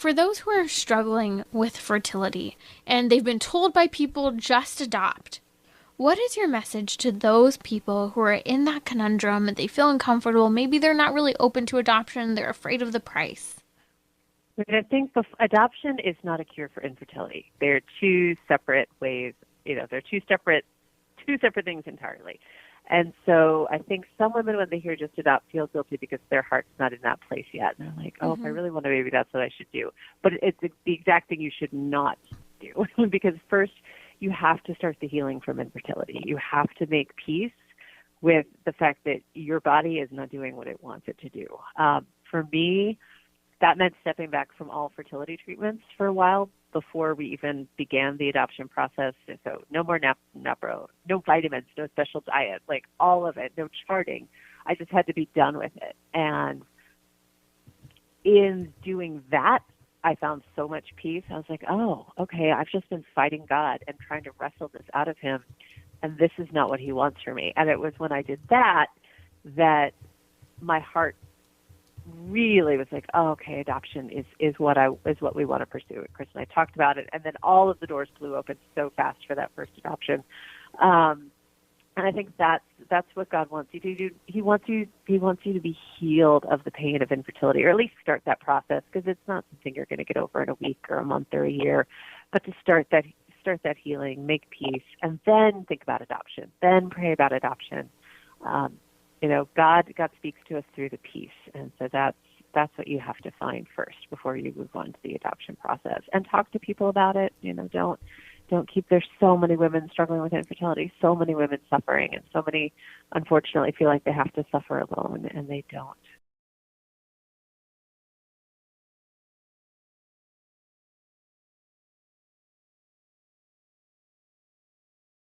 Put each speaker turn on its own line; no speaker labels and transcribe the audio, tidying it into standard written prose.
For those who are struggling with fertility and they've been told by people just adopt, what is your message to those people who are in that conundrum and they feel uncomfortable? Maybe they're not really open to adoption, they're afraid of the price.
I think adoption is not a cure for infertility. They're two separate ways, they're two separate things entirely. And so I think some women, when they hear just adopt, feel guilty because their heart's not in that place yet. And they're like, oh, if I really want a baby, that's what I should do. But it's the exact thing you should not do because first you have to start the healing from infertility. You have to make peace with the fact that your body is not doing what it wants it to do. For me, that meant stepping back from all fertility treatments for a while before we even began the adoption process. So no more NAPRO, no vitamins, no special diet, like all of it, no charting. I just had to be done with it. And in doing that, I found so much peace. I was like, oh, okay, I've just been fighting God and trying to wrestle this out of him, and this is not what he wants for me. And it was when I did that that my heart really was like, oh, okay, adoption is what we want to pursue. Chris and I talked about it, and then all of the doors flew open so fast for that first adoption. And I think that's what God wants you to do. He wants you to be healed of the pain of infertility, or at least start that process, because it's not something you're going to get over in a week or a month or a year. But to start that healing, make peace, and then think about adoption. Then pray about adoption. God speaks to us through the peace, and so that's what you have to find first before you move on to the adoption process. And talk to people about it. Don't keep. There's so many women struggling with infertility, so many women suffering, and so many, unfortunately, feel like they have to suffer alone, and they don't.